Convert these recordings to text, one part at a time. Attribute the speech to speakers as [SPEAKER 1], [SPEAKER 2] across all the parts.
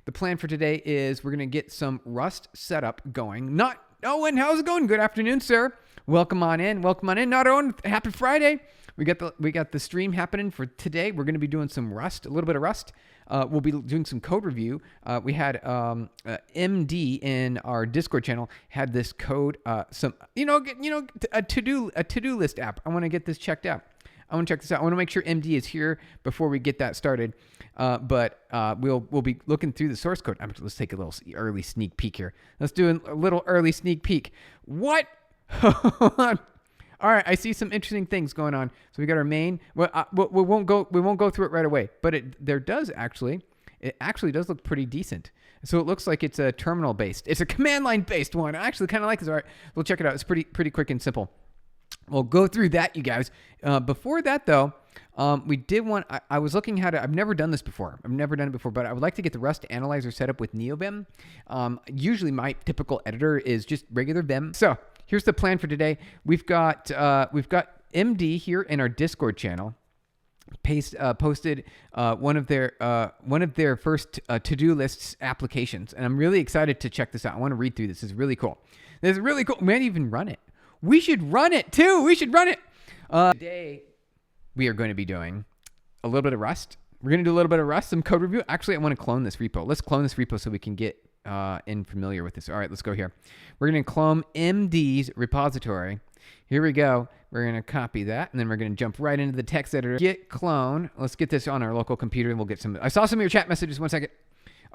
[SPEAKER 1] The plan for today is we're going to get some Rust setup going. Not Owen, how's it going? Good afternoon, sir. Welcome on in. Welcome on in. Not Owen. Happy Friday. We got the stream happening for today. We're going to be doing some Rust, a little bit of Rust. We'll be doing some code review. We had MD in our Discord channel had this code, a to-do list app. I want to get this checked out. I want to check this out. I want to make sure MD is here before we get that started. But we'll be looking through the source code. Let's take a little early sneak peek here. Let's do a little early sneak peek. What? All right, I see some interesting things going on. So we got our main. Well, we won't go through it right away, but it actually does look pretty decent. So it looks like it's a terminal based. It's a command line based one. I actually kind of like this. All right, we'll check it out. It's pretty quick and simple. We'll go through that, you guys. Before that, though, we did want. I was looking how to. I've never done this before. I've never done it before, but I would like to get the Rust analyzer set up with NeoVim. Usually, my typical editor is just regular Vim. So here's the plan for today. We've got MD here in our Discord channel. Posted one of their first to-do lists applications, and I'm really excited to check this out. I want to read through this. This is really cool. This is really cool. We might even run it. We should run it too. We should run it. Today, we are going to be doing a little bit of Rust. We're going to do a little bit of Rust, some code review. Actually, I want to clone this repo. Let's clone this repo so we can get familiar with this. All right, let's go here. We're going to clone MD's repository. Here we go. We're going to copy that, and then we're going to jump right into the text editor. Git clone. Let's get this on our local computer, and we'll get some. I saw some of your chat messages. 1 second.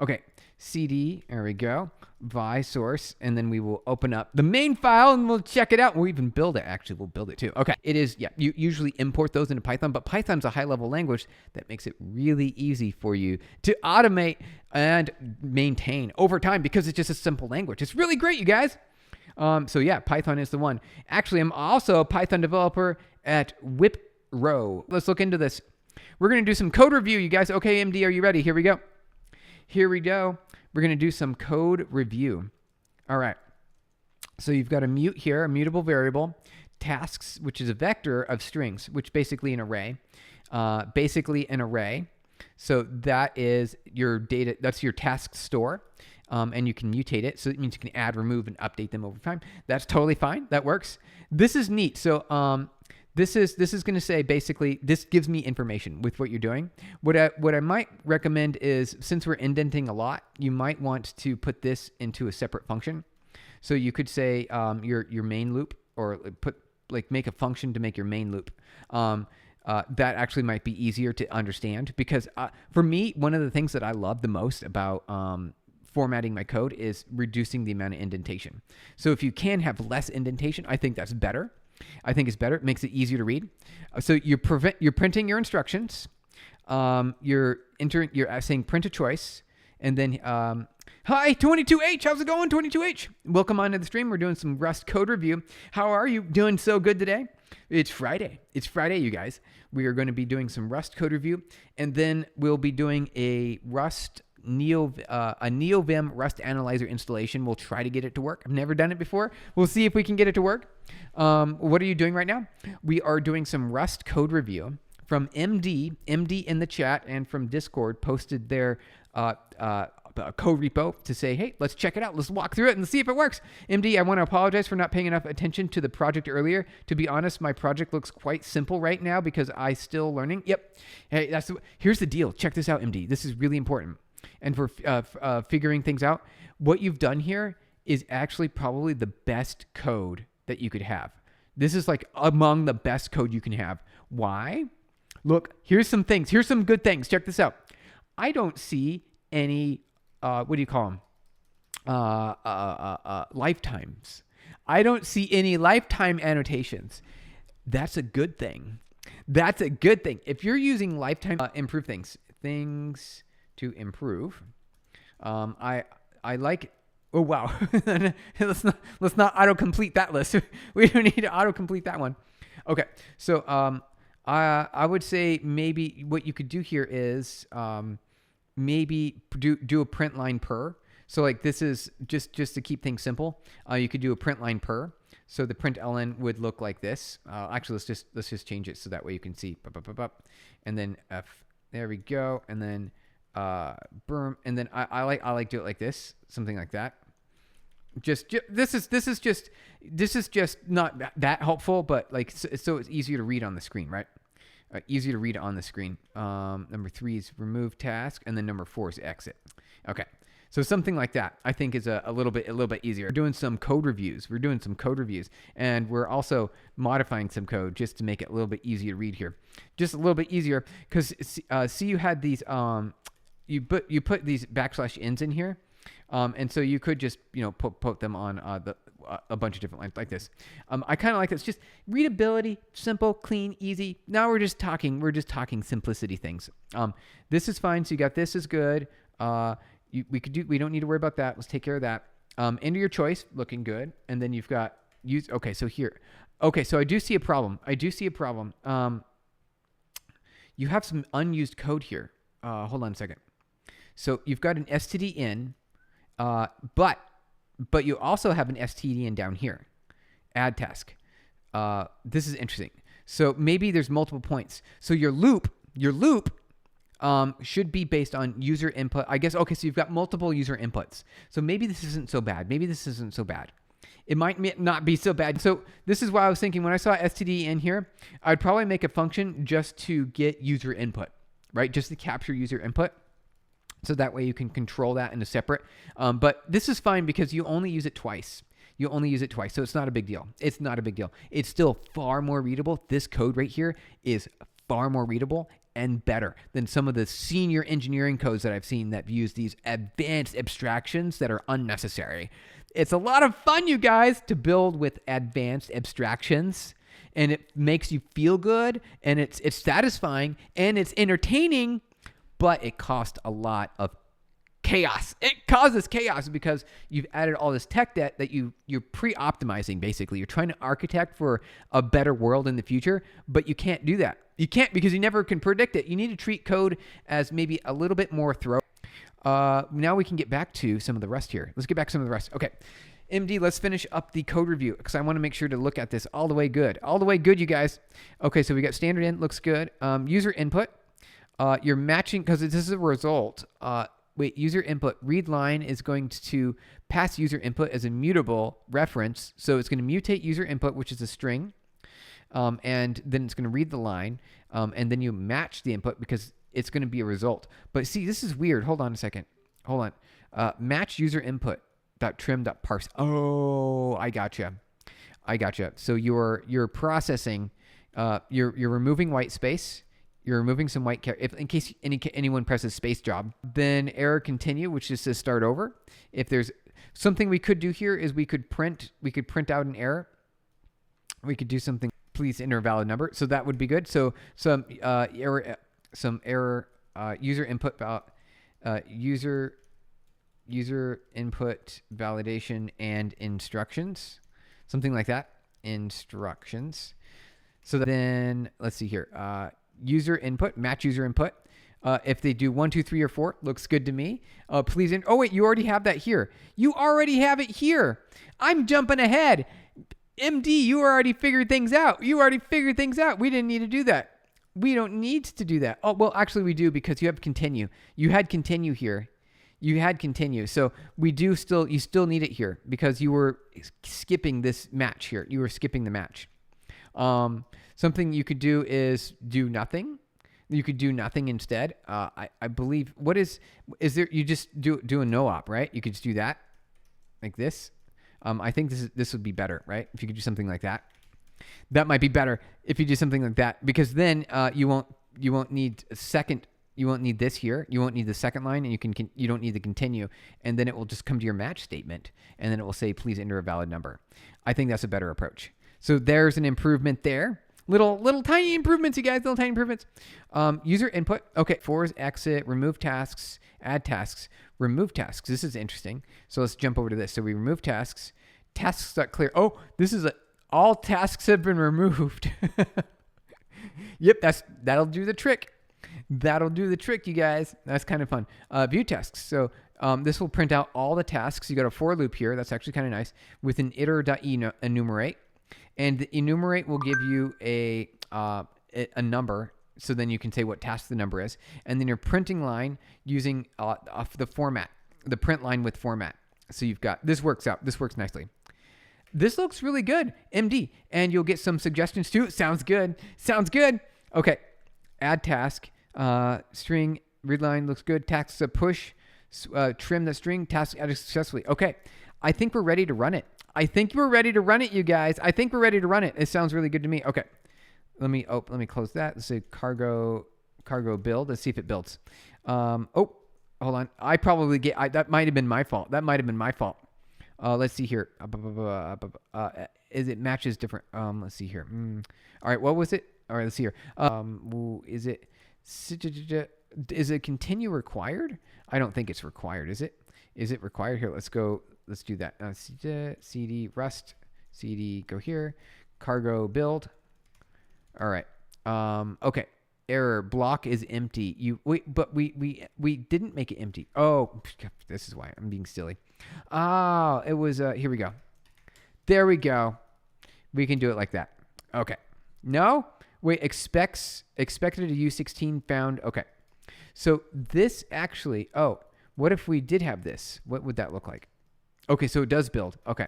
[SPEAKER 1] Okay, CD, there we go, vi source, and then we will open up the main file and we'll check it out. We'll even build it, actually, we'll build it too. Okay, it is, yeah, you usually import those into Python, but Python's a high-level language that makes it really easy for you to automate and maintain over time because it's just a simple language. It's really great, you guys. So yeah, Python is the one. Actually, I'm also a Python developer at Wipro. Let's look into this. We're going to do some code review, you guys. Okay, MD, are you ready? Here we go. Here we go. We're going to do some code review. All right. So you've got a mute here, a mutable variable, tasks, which is a vector of strings, which basically an array. So that is your data. That's your task store. And you can mutate it. So it means you can add, remove, and update them over time. That's totally fine. That works. This is neat. So this is going to say basically this gives me information with what you're doing. What I might recommend is, since we're indenting a lot, you might want to put this into a separate function. So you could say your main loop, or make a function to make your main loop. That actually might be easier to understand because for me, one of the things that I love the most about formatting my code is reducing the amount of indentation. So if you can have less indentation, I think that's better. I think it's better. It makes it easier to read. So you're printing your instructions. You're saying print a choice, and then hi 22H, how's it going 22H? Welcome onto the stream. We're doing some Rust code review. How are you doing? So good today. It's Friday. It's Friday, you guys. We are going to be doing some Rust code review, and then we'll be doing a NeoVim Rust analyzer installation. We'll try to get it to work. I've never done it before. We'll see if we can get it to work. What are you doing right now? We are doing some Rust code review from MD in the chat, and from Discord posted their code repo to say, hey, let's check it out. Let's walk through it and see if it works. MD, I want to apologize for not paying enough attention to the project earlier. To be honest, my project looks quite simple right now because I'm still learning. Yep. Hey, here's the deal. Check this out, MD. This is really important. And for figuring things out, what you've done here is actually probably the best code that you could have. This is like among the best code you can have. Why? Look, here's some things. Here's some good things. Check this out. I don't see any, what do you call them? Lifetimes. I don't see any lifetime annotations. That's a good thing. That's a good thing. If you're using lifetime, improve things to improve. I like. Oh wow. let's not autocomplete that list. We don't need to autocomplete that one. Okay. So I would say maybe what you could do here is maybe do a print line per. So like this is just to keep things simple. You could do a print line per. So the print ln would look like this. Actually, let's just change it so that way you can see. And then F. There we go. And then berm, and then I like do it like this, something like that. This is just not that helpful, but like so it's easier to read on the screen, right? Easier to read on the screen. Number 3 is remove task, and then number 4 is exit. Okay, so something like that I think is a little bit easier. We're doing some code reviews. And we're also modifying some code just to make it a little bit easier to read here. Just a little bit easier because see you had these you put these \ns in here. And so you could just, put them on a bunch of different lines like this. I kind of like this. Just readability, simple, clean, easy. Now we're just talking simplicity things. This is fine. So you got this is good. We don't need to worry about that. Let's take care of that. Enter your choice, looking good. And then you've got use. Okay, so here. Okay, so I do see a problem. You have some unused code here. Hold on a second. So you've got an std in. But you also have an std in down here, add task. This is interesting. So maybe there's multiple points. So your loop should be based on user input. I guess, okay, so you've got multiple user inputs. So maybe this isn't so bad. It might not be so bad. So this is why I was thinking when I saw std in here, I'd probably make a function just to get user input, right? Just to capture user input. So that way you can control that in a separate. But this is fine because you only use it twice. So it's not a big deal. It's still far more readable. This code right here is far more readable and better than some of the senior engineering codes that I've seen that use these advanced abstractions that are unnecessary. It's a lot of fun, you guys, to build with advanced abstractions. And it makes you feel good, and it's satisfying, and it's entertaining. But it costs a lot of chaos. It causes chaos because you've added all this tech debt that you're pre-optimizing, basically. You're trying to architect for a better world in the future, but you can't do that. You can't because you never can predict it. You need to treat code as maybe a little bit more thorough. Now we can get back to some of the rest here. Let's get back to some of the rest. Okay. MD, let's finish up the code review because I want to make sure to look at this all the way good. All the way good, you guys. Okay, so we got standard in, looks good. User input. You're matching, because this is a result. User input, read line is going to pass user input as a mutable reference. So it's going to mutate user input, which is a string. And then it's going to read the line. And then you match the input because it's going to be a result. But see, this is weird. Hold on a second. Hold on. Match user input .trim.parse. Oh, I gotcha. So you're processing, you're removing white space. You're removing some white character. If in case anyone presses space job, then error continue, which just says start over. If there's something we could do here is we could print out an error. We could do something. Please enter a valid number. So that would be good. So some error user input user input validation and instructions, something like that. Instructions. So then let's see here. User input, match user input. If they do 1, 2, 3, or 4, looks good to me. Please. Oh wait, you already have that here. You already have it here. I'm jumping ahead. MD, you already figured things out. We didn't need to do that. We don't need to do that. Oh well, actually we do because you have continue. You had continue here. So you still need it here because you were skipping this match here. You were skipping the match. Something you could do is do nothing. You could do nothing instead. I believe, is there, you just do a no op, right? You could just do that like this. I think this would be better, right? If you could do something like that. That might be better if you do something like that because then you won't need a second. You won't need this here. You won't need the second line, and you don't need the continue, and then it will just come to your match statement, and then it will say, please enter a valid number. I think that's a better approach. So there's an improvement there. Little tiny improvements, you guys. Little tiny improvements. User input. Okay. 4 is exit. Remove tasks. Add tasks. Remove tasks. This is interesting. So let's jump over to this. So we remove tasks. Tasks.clear. Oh, this is all tasks have been removed. Yep. That'll do the trick. You guys. That's kind of fun. View tasks. So this will print out all the tasks. You got a for loop here. That's actually kind of nice with an iter.enumerate. And the enumerate will give you a number. So then you can say what task the number is. And then your printing line using the format, the print line with format. So you've got, this works out. This works nicely. This looks really good, MD. And you'll get some suggestions too. Sounds good. Sounds good. Okay. Add task, string, read line looks good. Task push, trim the string, task added successfully. Okay. I think we're ready to run it. I think we're ready to run it, you guys. I think we're ready to run it. It sounds really good to me. Okay. Let me close that. Let's say cargo build. Let's see if it builds. Oh, hold on. I probably that might have been my fault. Let's see here. Is it matches different? Let's see here. All right. What was it? All right. Let's see here. Is it continue required? I don't think it's required. Is it? Is it required? Here, let's go. Let's do that. CD rust. CD go here. Cargo build. All right. Okay. Error block is empty. But we didn't make it empty. Oh, this is why I'm being silly. Oh, it was here we go. There we go. We can do it like that. Okay. No? Wait, expected a U16 found. Okay. So this actually, what if we did have this? What would that look like? Okay, so it does build. Okay.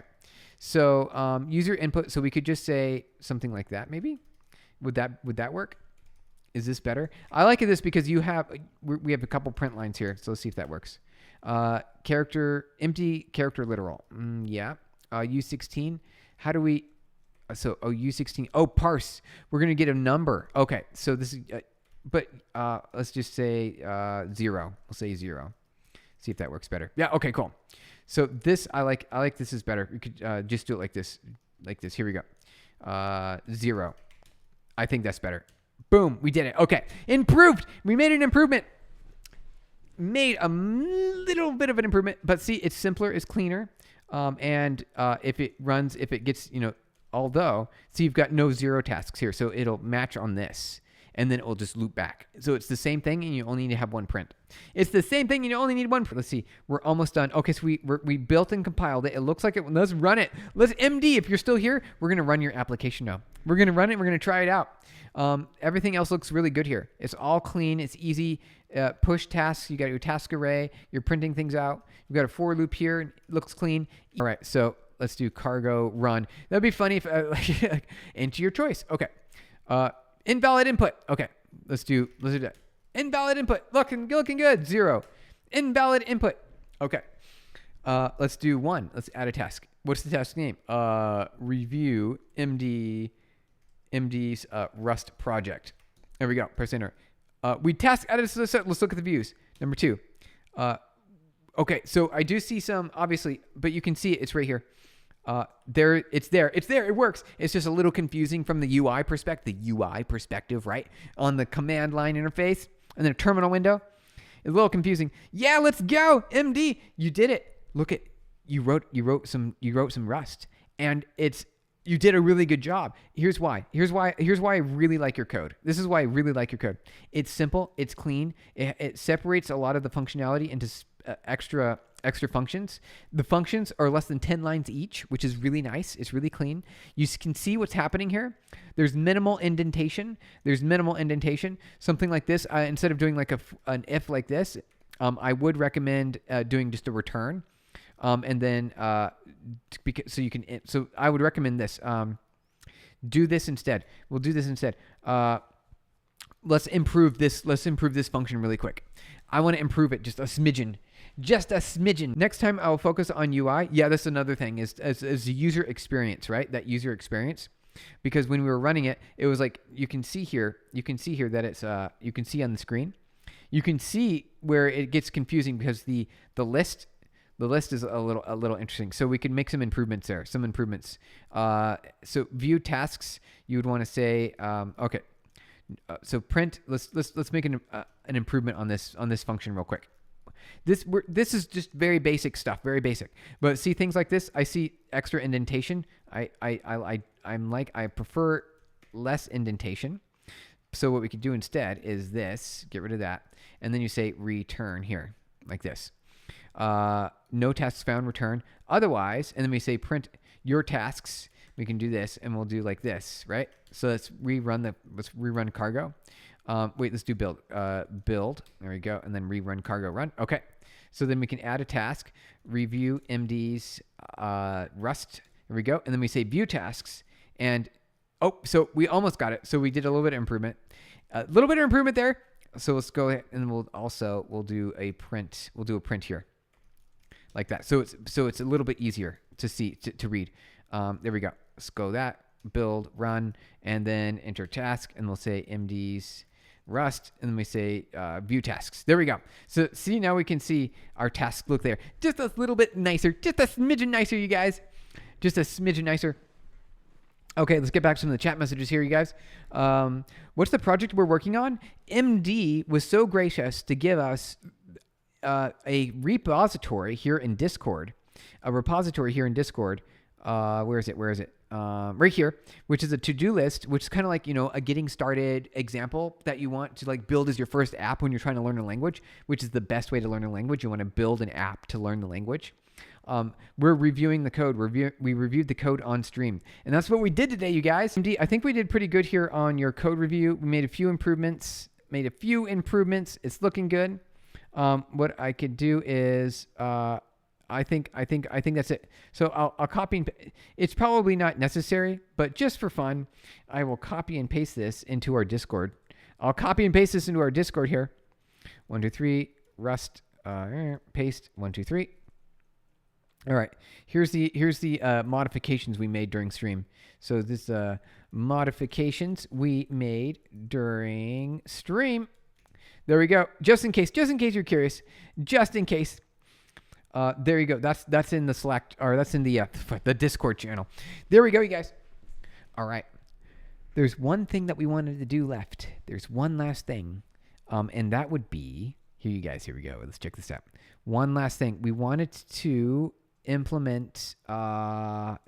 [SPEAKER 1] So user input, so we could just say something like that maybe? Would that work? Is this better? I like this because we have a couple print lines here. So let's see if that works. Character, empty character literal. Yeah. U16. How do we, U16. Oh, parse. We're going to get a number. Okay. So this is, let's just say 0. We'll say 0. See if that works better. Yeah. Okay, cool. So this, I like this is better. We could just do it like this. Here we go. 0. I think that's better. Boom, we did it. Okay, improved. We made an improvement. Made a little bit of an improvement, but see, it's simpler, it's cleaner. And if it gets, although, see, you've got no 0 tasks here, so it'll match on this, and then it will just loop back. So it's the same thing, and you only need to have one print. It's the same thing, and you only need one print. Let's see, we're almost done. Okay, so we built and compiled it. It looks like it. Let's run it. Let's MD. If you're still here, we're gonna run your application now. We're gonna run it. We're gonna try it out. Everything else looks really good here. It's all clean. It's easy. Push tasks. You got your task array. You're printing things out. You've got a for loop here. It looks clean. All right, so let's do cargo run. That'd be funny if enter your choice. Okay. Invalid input. Okay. Let's do that. Invalid input. Looking good. 0. Invalid input. Okay. Let's do 1. Let's add a task. What's the task name? Review MD's Rust project. There we go. Press enter. We task added to the set. Let's look at the views. Number 2. Okay. So I do see some, obviously, but you can see it. It's right here. It's there. It works. It's just a little confusing from the UI perspective, right? On the command line interface and then a terminal window. It's a little confusing. Yeah, let's go. MD, you did it. Look at, you wrote some Rust, and you did a really good job. Here's why I really like your code. This is why I really like your code. It's simple. It's clean. It separates a lot of the functionality into extra functions. The functions are less than 10 lines each, which is really nice. It's really clean. You can see what's happening here. There's minimal indentation. Something like this. Instead of doing like an if like this, I would recommend doing just a return. And then so I would recommend this. Do this instead. We'll do this instead. Let's improve this function really quick. I want to improve it just a smidgen. Next time I'll focus on UI. Yeah, that's another thing is the user experience, right? That user experience. Because when we were running it, it was like, you can see here that it's, you can see on the screen. You can see where it gets confusing because the list is a little interesting. So we can make some improvements there, so view tasks, you would want to say, okay. So print, let's make an improvement on this function real quick. This is just very basic stuff, very basic. But see things like this, I see extra indentation. I prefer less indentation. So what we could do instead is this, get rid of that, and then you say return here, like this. No tasks found, return. Otherwise, and then we say print your tasks. We can do this, and we'll do like this, right? So let's rerun cargo. Wait, let's do build. Build. There we go. And then rerun cargo run. Okay. So then we can add a task, review MD's Rust. There we go. And then we say view tasks. And oh, so we almost got it. So we did a little bit of improvement. A little bit of improvement there. So let's go ahead and we'll do a print. We'll do a print here. Like that. So it's a little bit easier to see, to read. There we go. Let's go that. Build, run, and then enter task. And we'll say MD's Rust, and then we say view tasks. There we go. So see, now we can see our tasks look there. Just a little bit nicer. Just a smidgen nicer, you guys. Just a smidgen nicer. Okay, let's get back to some of the chat messages here, you guys. What's the project we're working on? MD was so gracious to give us a repository here in Discord. Where is it? Right here, which is a to-do list, which is kind of like, a getting started example that you want to like build as your first app when you're trying to learn a language, which is the best way to learn a language. You want to build an app to learn the language. We're reviewing the code. We reviewed the code on stream. And that's what we did today, you guys. I think we did pretty good here on your code review. We made a few improvements. It's looking good. What I could do is, I think that's it. So I'll copy and it's probably not necessary, but just for fun, I will copy and paste this into our Discord. I'll copy and paste this into our Discord here. 1, 2, 3, Rust, paste, 1, 2, 3. All right, here's the modifications we made during stream. So this modifications we made during stream. There we go. Just in case you're curious, just in case. There you go. That's in the Slack, or that's in the Discord channel. There we go, you guys. All right. There's one thing that we wanted to do left. There's one last thing, and that would be here. You guys, here we go. Let's check this out. One last thing. We wanted to implement not